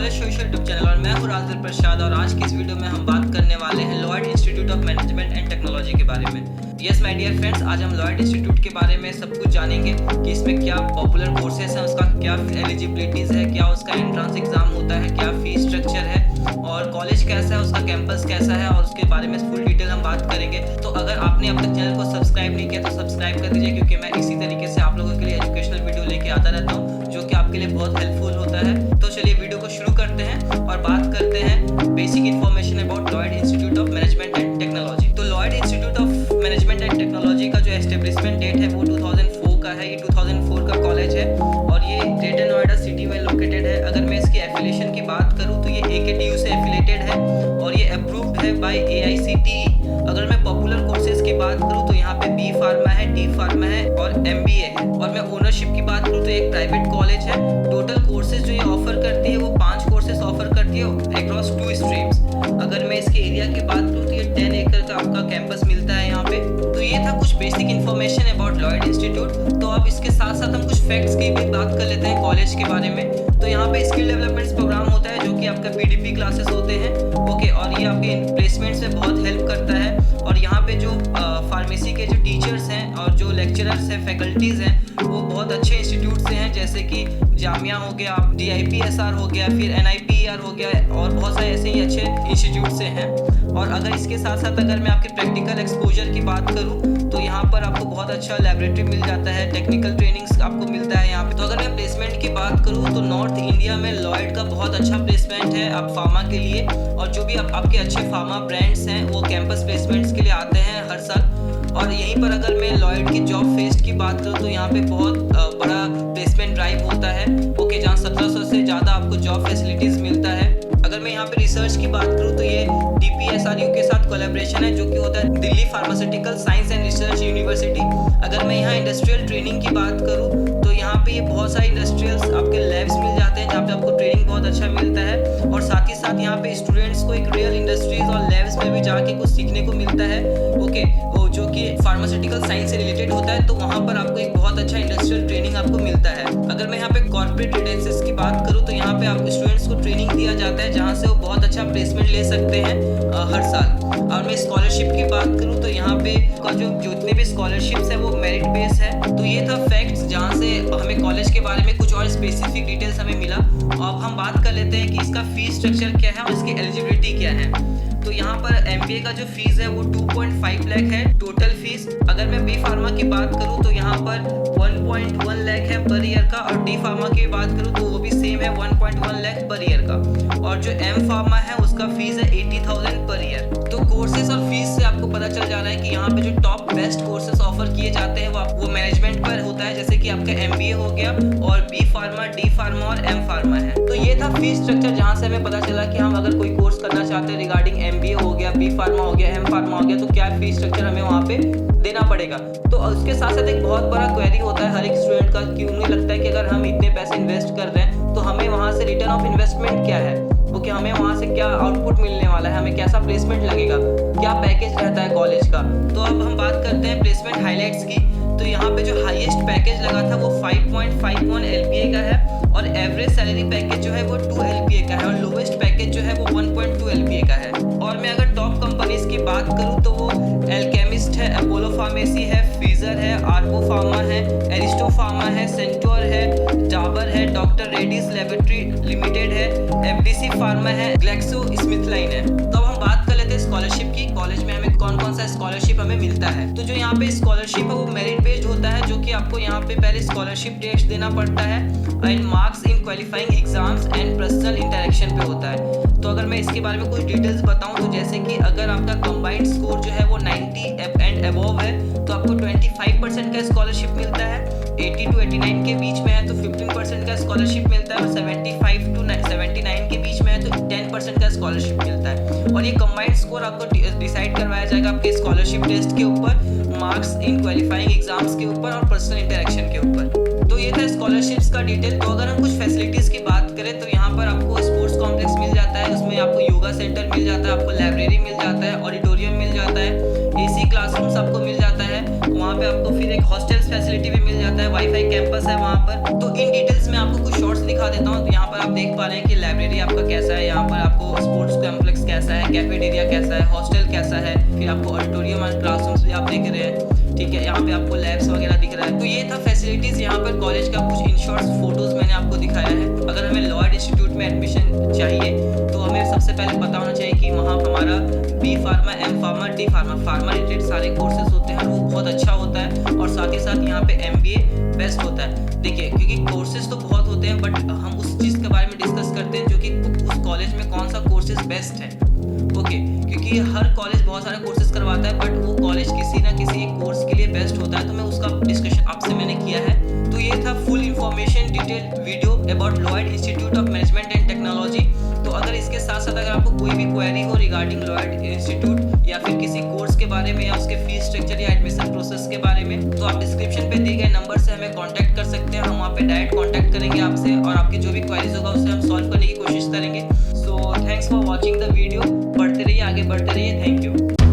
College social YouTube channel और मैं हूं राजदीप प्रसाद। और आज की इस वीडियो में हम बात करने वाले हैं Lloyd Institute of Management and technology के बारे में। यस माय डियर फ्रेंड्स, आज हम लॉयड इंस्टीट्यूट के बारे में सब कुछ जानेंगे कि इसमें क्या पॉपुलर कोर्सेज हैं, उसका क्या एलिजिबिलिटीज़ है, क्या उसका एंट्रेंस एग्जाम होता है, क्या फीस स्ट्रक्चर है और कॉलेज कैसा है, उसका कैंपस कैसा है और उसके बारे में फुल डिटेल हम बात करेंगे। तो अगर आपने अब तक चैनल को सब्सक्राइब नहीं किया तो सब्सक्राइब कर दीजिए, क्योंकि मैं इसी तरीके से आप लोगों के लिए एजुकेशनल वीडियो लेके आता रहता हूँ जो कि आपके लिए बहुत हेल्पफुल होता है। तो चलिए वीडियो को शुरू करते हैं और बात करते हैं basic information about Lloyd Institute of Management and Technology. तो Lloyd Institute of Management and Technology का जो एस्टेब्लिशमेंट डेट है वो 2004 का है। ये 2004 का कॉलेज है और ये ग्रेटर नोएडा सिटी में लोकेटेड है। अगर मैं इसकी एफिलिएशन की बात करूँ तो ये AKTU से एफिलेटेड है और ये अप्रूव्ड है बाय AICTE। अगर मैं पॉपुलर कोर्सेज की बात करूँ तो यहाँ पे B फार्मा है, D फार्मा है और MBA है। और मैं ओनरशिप की बात करूँ तो एक प्राइवेट कॉलेज है। टोटल कोर्सेज जो ये ऑफर करती है वो 5 कोर्सेज ऑफर करती है अक्रॉस 2 स्ट्रीम्स। अगर मैं इसके एरिया की बात करूँ तो ये 10 एकड़ का आपका कैंपस मिलता है यहाँ पे। तो ये था कुछ basic information about Lloyd institute. तो अब इसके साथ साथ हम कुछ फैक्ट्स की भी बात कर लेते हैं कॉलेज के बारे में। तो यहाँ पे स्किल डेवलपमेंट प्रोग्राम होता है जो कि आपका PDP क्लासेस होते हैं, ओके, और ये आपके प्लेसमेंट्स में बहुत हेल्प करता है। और यहाँ पे जो फार्मेसी के जो टीचर्स हैं और जो लेक्चरर्स हैं, फैकल्टीज़ हैं, वो बहुत अच्छे इंस्टीट्यूट से हैं, जैसे कि जामिया हो गया, DIPSR हो गया, फिर NIPER हो गया और बहुत सारे ऐसे ही अच्छे इंस्टीट्यूट से हैं। और अगर इसके साथ साथ अगर मैं आपके प्रैक्टिकल एक्सपोजर की बात करूँ तो यहाँ पर आपको बहुत अच्छा लैबोरेटरी मिल जाता है, टेक्निकल ट्रेनिंग्स आपको मिलता है यहाँ पे। तो अगर मैं प्लेसमेंट की बात करूँ तो नॉर्थ इंडिया में लॉयड का बहुत अच्छा प्लेसमेंट है आप फार्मा के लिए। और जो भी आपके अच्छे फार्मा ब्रांड्स हैं वो कैंपस प्लेसमेंट्स के लिए आते हैं हर साल। और यहीं पर अगर मैं लॉयड की जॉब फेस्ट की बात करूँ तो यहाँ पे बहुत बड़ा प्लेसमेंट ड्राइव होता है, ओके, जहाँ 1700 से ज़्यादा आपको जॉब फैसिलिटीज़ मिलता है। अगर मैं यहाँ पे रिसर्च की बात करूँ तो ये DPSRU के साथ कोलैबोरेशन है जो कि होता है Delhi pharmaceutical science and research university. अगर मैं यहाँ इंडस्ट्रियल ट्रेनिंग की बात करूँ तो यहाँ पे बहुत सारे इंडस्ट्रियल्स आपके लैब्स मिल जाते हैं जहाँ पे आपको ट्रेनिंग बहुत अच्छा मिलता है। और साथ ही साथ यहाँ पे स्टूडेंट्स को एक रियल इंडस्ट्रीज और लैब्स में भी जाके कुछ सीखने को मिलता है, ओके, जो कि फार्मास्यूटिकल साइंस से रिलेटेड होता है। तो वहाँ पर आपको एक बहुत अच्छा इंडस्ट्रियल ट्रेनिंग आपको मिलता है। अगर मैं यहाँ पे कॉर्पोरेट रेजिडेंसीज की बात करूँ तो यहाँ पे आप स्टूडेंट्स को ट्रेनिंग दिया जाता है जहाँ से वो बहुत अच्छा प्लेसमेंट ले सकते हैं हर साल। और मैं स्कॉलरशिप की बात करूँ तो यहाँ पे का जो जितने भी स्कॉलरशिप्स है वो मेरिट बेस है। तो ये था फैक्ट्स जहाँ से हमें कॉलेज के बारे में कुछ और स्पेसिफिक डिटेल्स हमें मिला। अब हम बात कर लेते हैं कि इसका फीस स्ट्रक्चर क्या है और इसकी एलिजिबिलिटी क्या है। तो यहाँ पर MBA का जो फीस है वो 2.5 लाख है टोटल फीस। अगर मैं B फार्मा की बात करूँ तो यहाँ पर 1.1 लाख है पर ईयर का। और D फार्मा की बात करूँ तो वो भी सेम है 1.1 लाख पर ईयर का। और जो M फार्मा है उसका फीस है 80,000 पर ईयर। तो कोर्सेज और फीस से आपको पता चल जा रहा है कि यहाँ पे जो टॉप बेस्ट कोर्सेज ऑफर किए जाते हैं वो मैनेजमेंट पर होता है, जैसे कि आपका MBA हो गया और B फार्मा, D फार्मा और M फार्मा है। तो ये था फीस स्ट्रक्चर जहाँ से हमें पता चला कि हम अगर कोई कोर्स करना चाहते हैं रिगार्डिंग MBA हो गया, B फार्मा हो गया, M फार्मा हो गया, तो क्या फीस स्ट्रक्चर हमें वहाँ पे देना पड़ेगा। तो उसके साथ साथ एक बहुत बड़ा क्वेरी होता है हर एक स्टूडेंट का कि उन्हें लगता है कि अगर हम इतने पैसे इन्वेस्ट कर रहे हैं तो हमें वहाँ से रिटर्न ऑफ इन्वेस्टमेंट क्या है, ओके, हमें वहाँ से क्या आउटपुट मिलने वाला है, हमें कैसा प्लेसमेंट लगेगा, क्या पैकेज रहता है कॉलेज का। तो अब हम बात करते हैं प्लेसमेंट हाईलाइट्स की। तो यहाँ पे जो हाईएस्ट पैकेज लगा था वो 5.51 LPA का है और एवरेज सैलरी पैकेज जो है वो 2 LPA का है और लोवेस्ट पैकेज जो है वो 1.2 LPA का है। और मैं अगर टॉप कंपनीज की बात करूँ तो वो एल्केमिस्ट है, अपोलो फार्मेसी है, फिजर है, आर्को फार्मा है, एरिस्टो फार्मा है, सेंटोर है, जाबर है, डॉक्टर रेड्डीज लेबोरेटरी लिमिटेड है, FDC फार्मा है, ग्लेक्सो स्मिथ लाइन है। तो अब हम बात कर लेते हैं स्कॉलरशिप की। कॉलेज में हमें कौन कौन सा स्कॉलरशिप हमें मिलता है। तो जो यहाँ पे स्कॉलरशिप है वो मेरिट बेस्ड होता है, जो कि आपको यहाँ पे पहले स्कॉलरशिप टेस्ट देना पड़ता है and marks in qualifying exams and personal interaction पे होता है। तो अगर मैं इसके बारे में कुछ डिटेल्स बताऊं तो जैसे कि अगर आपका कंबाइंड स्कोर जो है वो 90 एंड अबव है तो आपको 25% का स्कॉलरशिप मिलता है। 80 to 89 के बीच में है तो 15% का स्कॉलरशिप मिलता है और 75 to 79 के बीच में है तो 10% का स्कॉलरशिप मिलता है। और ये कंबाइंड स्कोर आपको डिसाइड करवाया जाएगा आपके स्कॉलरशिप टेस्ट के ऊपर, मार्क्स इन क्वालिफाइंग एग्जाम्स के ऊपर और पर्सनल इंटरेक्शन के ऊपर। तो ये था स्कॉलरशिप्स का डिटेल। तो अगर हम कुछ फैसिलिटीज़ की बात करें तो यहाँ पर आपको स्पोर्ट्स कॉम्प्लेक्स मिल जाता है, उसमें आपको योगा सेंटर मिल जाता है, आपको लाइब्रेरी मिल जाता है, ऑडिटोरियम मिल जाता है, AC क्लासरूम्स आपको मिल जाता है, वहाँ पे आपको फिर एक हॉस्टल फैसिलिटी भी मिल जाता है, वाईफाई कैंपस है वहाँ पर। तो इन डिटेल्स में आपको कुछ शॉर्ट्स दिखा देता हूँ। तो यहाँ पर आप देख पा रहे हैं कि लाइब्रेरी आपका कैसा है, यहाँ पर आपको स्पोर्ट्स कॉम्प्लेक्स कैसा है, कैफेटेरिया कैसा है, हॉस्टल कैसा है, फिर आपको ऑडिटोरियम एंड क्लासरूम्स भी आप देख रहे हैं, ठीक है। यहाँ पे आपको लैब्स वगैरह दिख रहा है। तो ये था फैसिलिटीज़ यहाँ पर कॉलेज का, कुछ इन शॉर्ट्स फोटोज़ मैंने आपको दिखाया है। अगर हमें लॉयड इंस्टीट्यूट में एडमिशन चाहिए तो हमें सबसे पहले पता होना चाहिए कि वहाँ हमारा B pharma, M pharma, D pharma, pharma related सारे कोर्सेज होते हैं, वो बहुत अच्छा होता है। और साथ ही साथ यहाँ पे MBA बेस्ट होता है। देखिए, क्योंकि कोर्सेज तो बहुत होते हैं, बट हम उस चीज़ के बारे में डिस्कस करते हैं जो कि उस कॉलेज में कौन सा कोर्सेज बेस्ट है, ओके। क्योंकि हर कॉलेज बहुत सारे कोर्सेज करवाता है, बट वो कॉलेज किसी ना किसी एक कोर्स के लिए बेस्ट होता है। तो मैं उसका डिस्कशन आपसे मैंने किया है। तो ये था full information detail video about Lloyd Institute of Management and Technology. तो अगर इसके साथ साथ अगर आपको कोई भी क्वेरी हो रिगार्डिंग लॉयड इंस्टीट्यूट या फिर किसी कोर्स के बारे में या उसके फीस स्ट्रक्चर या एडमिशन प्रोसेस के बारे में, तो आप डिस्क्रिप्शन पे दिए गए नंबर से हमें कांटेक्ट कर सकते हैं। हम वहाँ पे डायरेक्ट कांटेक्ट करेंगे आपसे और आपकी जो भी क्वेरीज होगा उसे हम सॉल्व करने की कोशिश करेंगे। So thanks for watching the video. पढ़ते रहिए, आगे बढ़ते रहिए। Thank you.